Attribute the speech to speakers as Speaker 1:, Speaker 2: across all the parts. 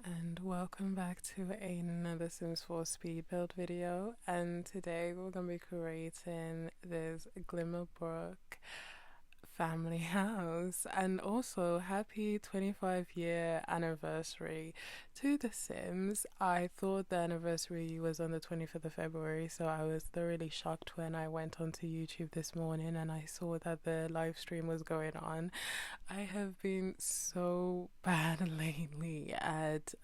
Speaker 1: and welcome back to another Sims 4 speed build video. And today we're going to be creating this Glimmerbrook family house, and also happy 25-year anniversary to The Sims. I thought the anniversary was on the 25th of February, so I was thoroughly shocked when I went onto YouTube this morning and I saw that the live stream was going on. I have been so bad lately at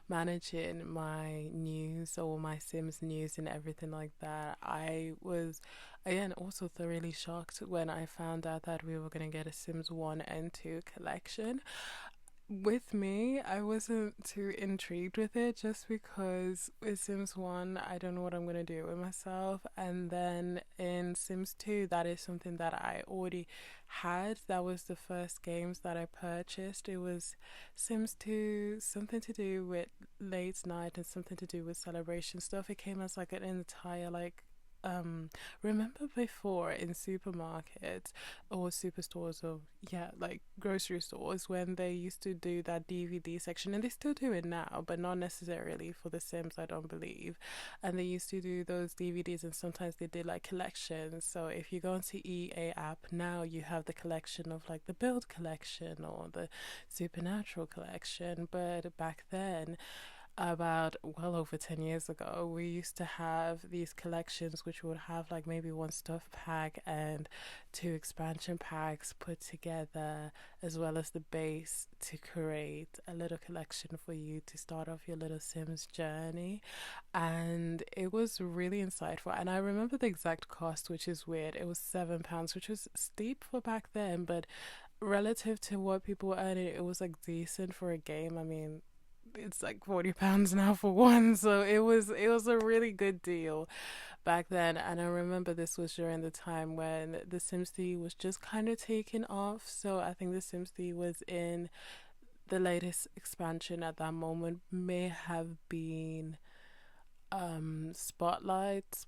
Speaker 1: managing my news or my Sims news and everything like that. I was again also thoroughly shocked when I found out that we were going to get a Sims 1 and 2 collection. With me, I wasn't too intrigued with it just because with Sims 1, I don't know what I'm going to do with myself. And then in Sims 2, that is something that I already had. That was the first games that I purchased. It was Sims 2, something to do with late night and something to do with celebration stuff. It came as like an entire remember before in supermarkets or superstores or like grocery stores when they used to do that DVD section, and they still do it now but not necessarily for The Sims, I don't believe. And they used to do those DVDs, and sometimes they did like collections. So if you go into EA app now, you have the collection of like the build collection or the supernatural collection. But back then, about well over 10 years ago, we used to have these collections which would have like maybe one stuff pack and two expansion packs put together, as well as the base to create a little collection for you to start off your little Sims journey. And it was really insightful, and I remember the exact cost, which is weird. It was £7, which was steep for back then, but relative to what people were earning, it was like decent for a game. I mean, it's like £40 now for one, so it was a really good deal back then. And I remember this was during the time when the Sims 3 was just kind of taking off. So I think the Sims 3 was in the latest expansion at that moment, may have been Spotlight,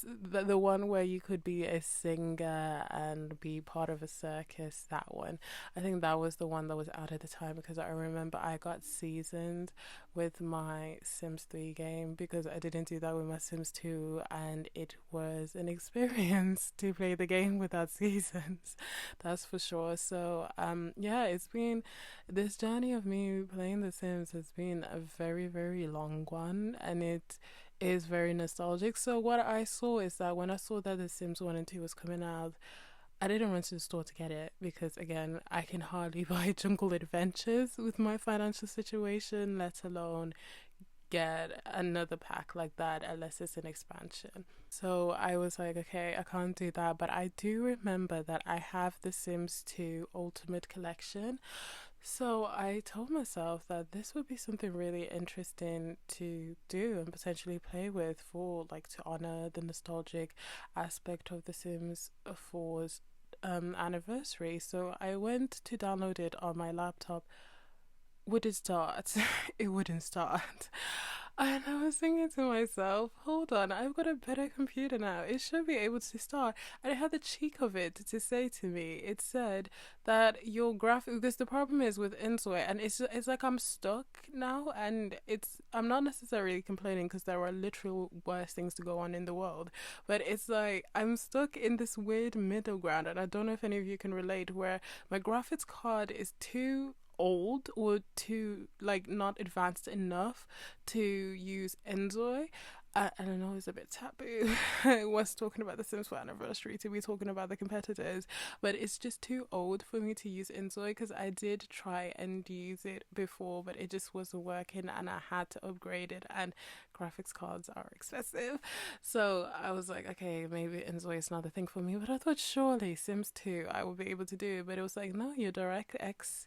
Speaker 1: the one where you could be a singer and be part of a circus. That one, I think that was the one that was out at the time, because I remember I got seasoned with my Sims 3 game because I didn't do that with my Sims 2, and it was an experience to play the game without seasons, that's for sure. So yeah, it's been, this journey of me playing The Sims has been a very, very long one, and it is very nostalgic. So what I saw is that when I saw that The Sims 1 and 2 was coming out, I didn't run to the store to get it because, again, I can hardly buy Jungle Adventures with my financial situation, let alone get another pack like that unless it's an expansion. So I was like, okay, I can't do that. But I do remember that I have The Sims 2 Ultimate Collection. So I told myself that this would be something really interesting to do and potentially play with, for like to honor the nostalgic aspect of The Sims 4's anniversary. So I went to download it on my laptop. Would it start? It wouldn't start. And I was thinking to myself, hold on, I've got a better computer now. It should be able to start. And it had the cheek of it to say to me, it said that your graphic, because the problem is with Insoy, and it's like I'm stuck now, and I'm not necessarily complaining because there are literal worse things to go on in the world, but it's like I'm stuck in this weird middle ground, and I don't know if any of you can relate, where my graphics card is too old or too like not advanced enough to use Enjoy. And I know it's a bit taboo was talking about the Sims 4 anniversary to be talking about the competitors, but it's just too old for me to use Enjoy, because I did try and use it before but it just wasn't working and I had to upgrade it, and graphics cards are expensive. So I was like, okay, maybe Enjoy is not the thing for me, but I thought surely Sims 2 I would be able to do. But it was like, no, your DirectX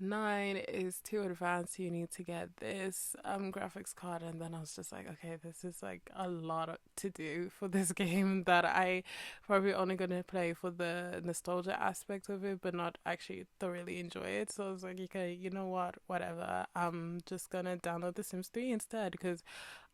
Speaker 1: 9 is too advanced, you need to get this graphics card. And then I was just like, okay, this is like a lot to do for this game that I probably only gonna play for the nostalgia aspect of it but not actually thoroughly enjoy it. So I was like, okay, you know what, whatever, I'm just gonna download The Sims 3 instead, because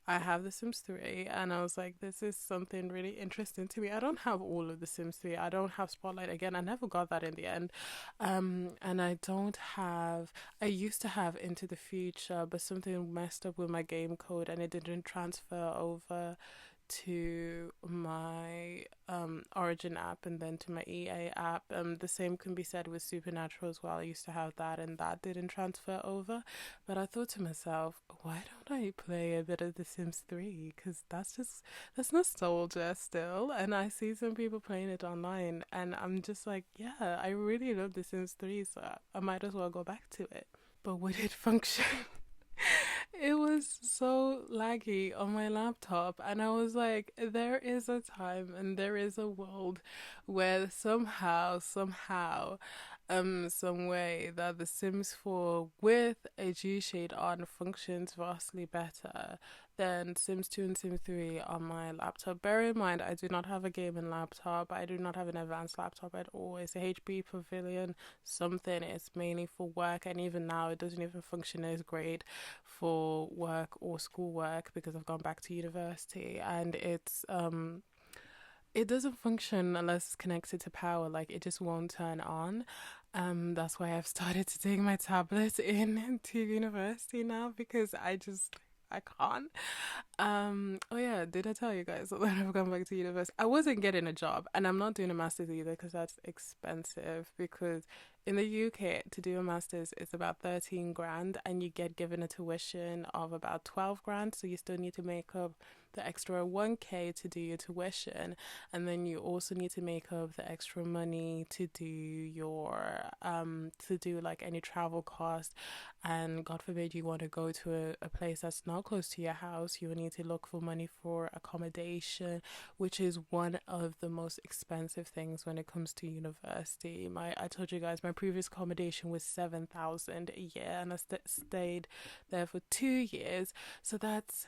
Speaker 1: I have The Sims 3, and I was like, this is something really interesting to me. I don't have all of The Sims 3. I don't have Spotlight again. I never got that in the end. And I don't have, I used to have Into the Future, but something messed up with my game code and it didn't transfer over to my Origin app and then to my EA app. The same can be said with Supernatural as well. I used to have that and that didn't transfer over. But I thought to myself, why don't I play a bit of The Sims 3? Because that's nostalgia still. And I see some people playing it online and I'm just like, yeah, I really love The Sims 3, so I might as well go back to it. But would it function? It was so laggy on my laptop, and I was like, there is a time and there is a world where somehow, some way that The Sims 4 with a G shade on functions vastly better than Sims 2 and Sims 3 on my laptop. Bear in mind, I do not have a gaming laptop. I do not have an advanced laptop at all. It's a HP Pavilion something. It's mainly for work, and even now, it doesn't even function as great for work or schoolwork because I've gone back to university, and it doesn't function unless it's connected to power. Like it just won't turn on. That's why I've started to take my tablet in to university now because I can't. Oh yeah, did I tell you guys that I've gone back to university? I wasn't getting a job, and I'm not doing a master's either because that's expensive. Because in the UK, to do a master's is about 13 grand, and you get given a tuition of about 12 grand. So you still need to make up the extra 1k to do your tuition, and then you also need to make up the extra money to do your to do like any travel cost, and God forbid you want to go to a place that's not close to your house, you will need to look for money for accommodation, which is one of the most expensive things when it comes to university. I told you guys my previous accommodation was 7,000 a year, and I stayed there for 2 years. So that's,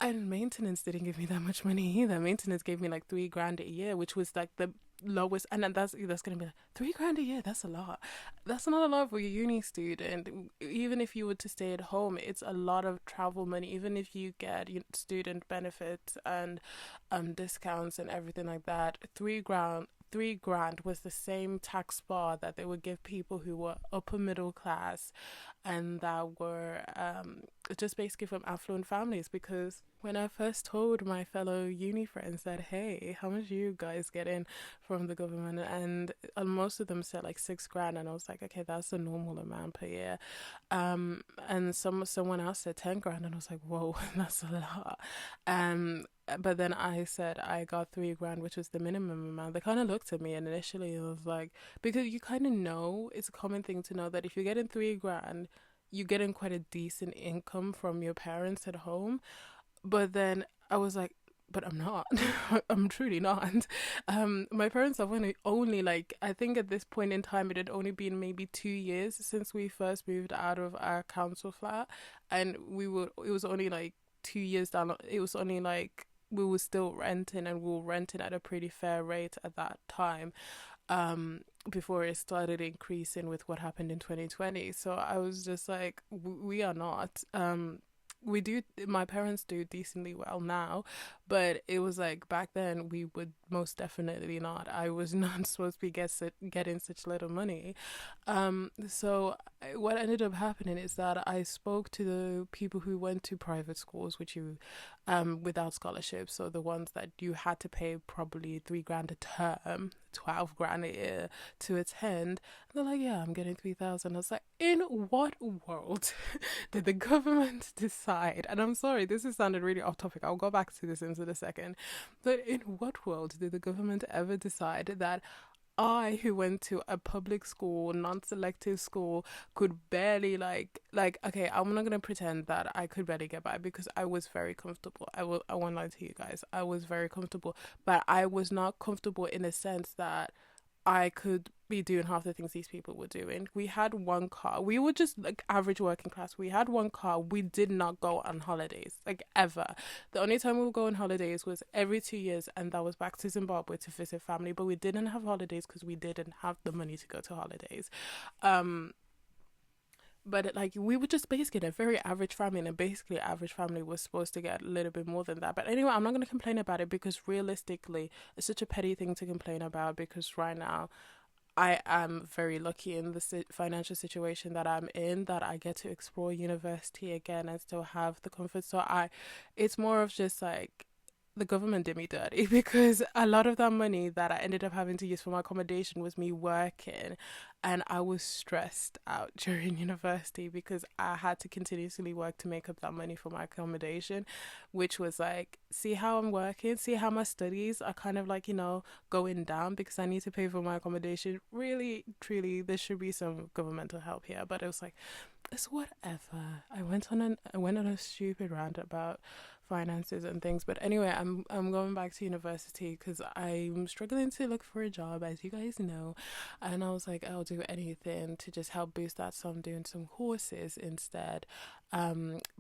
Speaker 1: and maintenance didn't give me that much money either. Maintenance gave me like 3 grand a year, which was like the lowest. And then that's gonna be like 3 grand a year. That's a lot. That's not a lot for a uni student. Even if you were to stay at home, it's a lot of travel money. Even if you get student benefits and discounts and everything like that, 3 grand. 3 grand was the same tax bar that they would give people who were upper middle class and that were just basically from affluent families. Because when I first told my fellow uni friends that, hey, how much you guys get in from the government, and most of them said like 6 grand, and I was like, okay, that's a normal amount per year. And someone else said 10 grand, and I was like, whoa, that's a lot. But then I said I got 3 grand, which was the minimum amount. They kind of looked at me, and initially it was like, because you kind of know, it's a common thing to know that if you're getting 3 grand, you're getting quite a decent income from your parents at home. But then I was like, but I'm not. I'm truly not. My parents have only like, I think at this point in time it had only been maybe 2 years since we first moved out of our council flat, and it was only like 2 years down. It was only like we were still renting, and we were renting at a pretty fair rate at that time. Before it started increasing with what happened in 2020. So I was just like, we are not. We do, my parents do decently well now, but it was like back then we would most definitely not. I was not supposed to be getting such little money. So what ended up happening is that I spoke to the people who went to private schools, which you without scholarships, so the ones that you had to pay probably 3 grand a term, 12 grand a year to attend. And they're like, yeah, I'm getting 3,000. I was like, in what world did the government decide? And I'm sorry, this has sounded really off topic. I'll go back to this in a second. But in what world did the government ever decide that I, who went to a public school, non-selective school, could barely okay, I'm not gonna pretend that I could barely get by because I was very comfortable. I won't lie to you guys. I was very comfortable, but I was not comfortable in a sense that I could be doing half the things these people were doing. We had one car. We were just like average working class. We had one car. We did not go on holidays, like ever. The only time we would go on holidays was every 2 years, and that was back to Zimbabwe to visit family. But we didn't have holidays because we didn't have the money to go to holidays. But like we were just basically a very average family, and basically average family was supposed to get a little bit more than that. But anyway, I'm not going to complain about it because realistically, it's such a petty thing to complain about because right now I am very lucky in the financial situation that I'm in, that I get to explore university again and still have the comfort. So it's more of just like the government did me dirty because a lot of that money that I ended up having to use for my accommodation was me working, and I was stressed out during university because I had to continuously work to make up that money for my accommodation, which was like, see how I'm working, see how my studies are kind of like, going down because I need to pay for my accommodation. Really, truly, there should be some governmental help here, but it was like, it's whatever. I went on a stupid rant about finances and things, but anyway, I'm going back to university because I'm struggling to look for a job, as you guys know, and I was like, I'll do anything to just help boost that, so I'm doing some courses instead,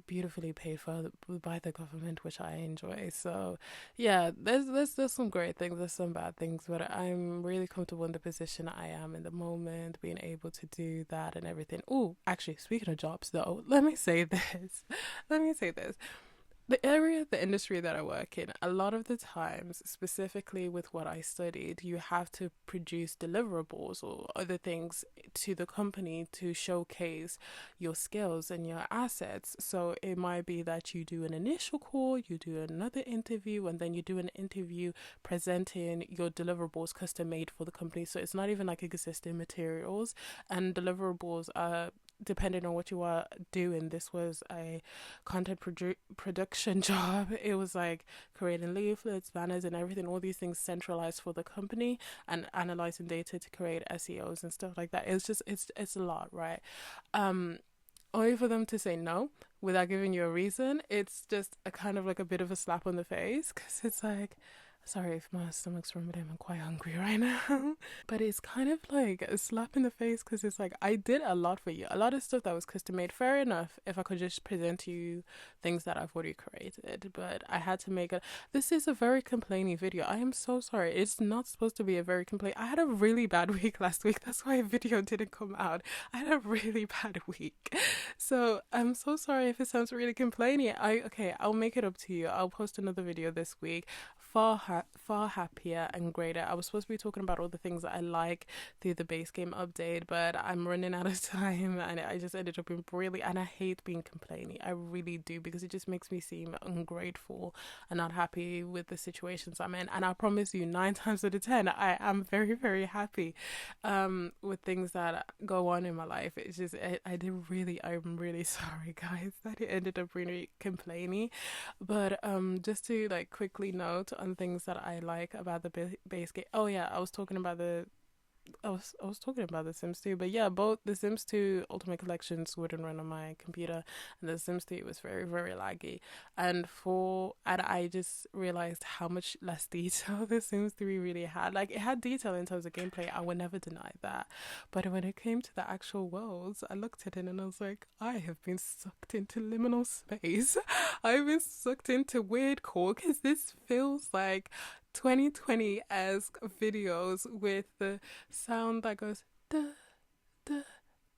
Speaker 1: beautifully paid for by the government, which I enjoy. So yeah, there's some great things, there's some bad things, but I'm really comfortable in the position I am in the moment, being able to do that and everything. Oh, actually, speaking of jobs though, let me say this. The area of the industry that I work in, a lot of the times, specifically with what I studied, you have to produce deliverables or other things to the company to showcase your skills and your assets. So it might be that you do an initial call, you do another interview, and then you do an interview presenting your deliverables custom made for the company. So it's not even like existing materials, and deliverables are, depending on what you are doing. This was a content production job. It was like creating leaflets, banners, and everything, all these things centralized for the company, and analyzing data to create SEOs and stuff like that. It's a lot, right? Only for them to say no without giving you a reason, it's just a kind of like a bit of a slap on the face, because it's like, sorry if my stomach's rumbling, I'm quite hungry right now. But it's kind of like a slap in the face because it's like, I did a lot for you. A lot of stuff that was custom made. Fair enough if I could just present to you things that I've already created. But I had to make it. This is a very complainy video. I am so sorry. It's not supposed to be a very complain. I had a really bad week last week. That's why a video didn't come out. I had a really bad week. So I'm so sorry if it sounds really complainy. I'll make it up to you. I'll post another video this week. Far happier and greater. I was supposed to be talking about all the things that I like through the base game update, but I'm running out of time, and I just ended up being really, and I hate being complaining. I really do, because it just makes me seem ungrateful and not happy with the situations I'm in. And I promise you, 9 times out of 10, I am very, very happy with things that go on in my life. It's just, I'm really sorry, guys, that it ended up really complaining. But just to like quickly note on things that I like about the base game. Oh yeah, I was talking about the Sims 2, but yeah, both the Sims 2 Ultimate Collections wouldn't run on my computer, and the Sims 3 was very, very laggy. And I just realized how much less detail the Sims 3 really had. Like, it had detail in terms of gameplay, I would never deny that. But when it came to the actual worlds, I looked at it and I was like, I have been sucked into liminal space. I've been sucked into weird core, because this feels like 2020-esque videos with the sound that goes da, da,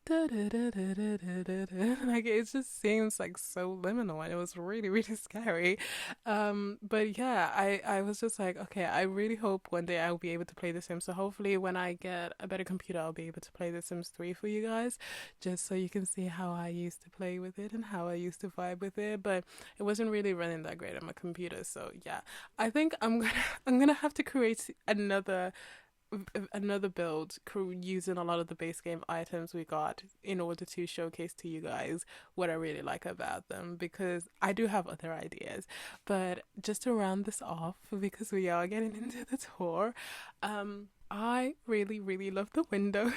Speaker 1: da, da, da, da, da, da, da. Like, it just seems like so liminal, and it was really, really scary. But yeah, I was just like, okay, I really hope one day I'll be able to play The Sims. So hopefully when I get a better computer, I'll be able to play The Sims 3 for you guys, just so you can see how I used to play with it and how I used to vibe with it. But it wasn't really running that great on my computer, so yeah, I think I'm gonna have to create another build using a lot of the base game items we got in order to showcase to you guys what I really like about them, because I do have other ideas. But just to round this off, because we are getting into the tour, I really, really love the windows.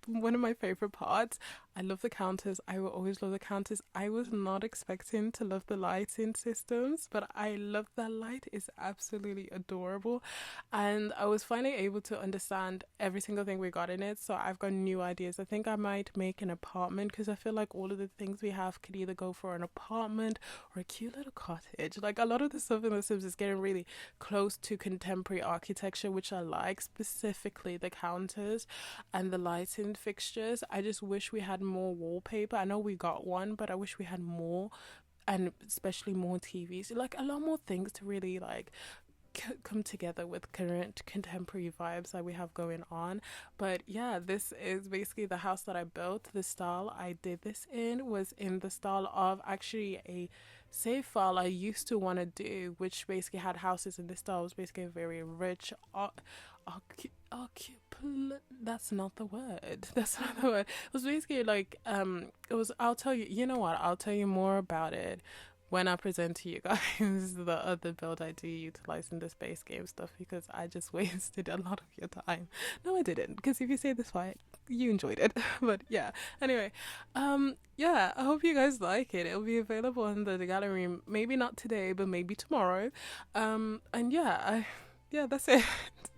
Speaker 1: One of my favorite parts. I love the counters. I will always love the counters. I was not expecting to love the lighting systems, but I love that light. It's absolutely adorable. And I was finally able to understand every single thing we got in it. So I've got new ideas. I think I might make an apartment, because I feel like all of the things we have could either go for an apartment or a cute little cottage. Like, a lot of the stuff in The Sims is getting really close to contemporary architecture, which I like, specifically the counters and the lighting decent fixtures. I just wish we had more wallpaper. I know we got one, but I wish we had more, and especially more TVs, like a lot more things to really like come together with current contemporary vibes that we have going on. But yeah, this is basically the house that I built. The style I did this in was in the style of actually a save file I used to want to do, which basically had houses in this style. It was basically a very rich that's not the word. That's not the word. It was basically like it was, I'll tell you, you know what, I'll tell you more about it when I present to you guys the other build I do utilize in the space game stuff, because I just wasted a lot of your time. No, I didn't, because if you say this fight, you enjoyed it. But yeah, anyway, yeah, I hope you guys like it. It'll be available in the gallery, maybe not today, but maybe tomorrow. And yeah, that's it.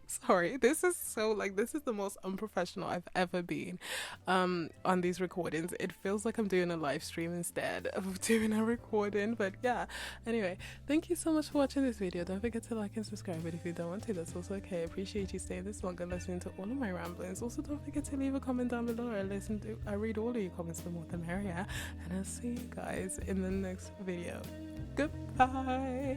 Speaker 1: Sorry, this is so like, this is the most unprofessional I've ever been on these recordings. It feels like I'm doing a live stream instead of doing a recording. But yeah, anyway, thank you so much for watching this video. Don't forget to like and subscribe, but if you don't want to, that's also okay. I appreciate you staying this long and listening to all of my ramblings. Also, don't forget to leave a comment down below. I read all of your comments, the more the merrier, and I'll see you guys in the next video. Goodbye.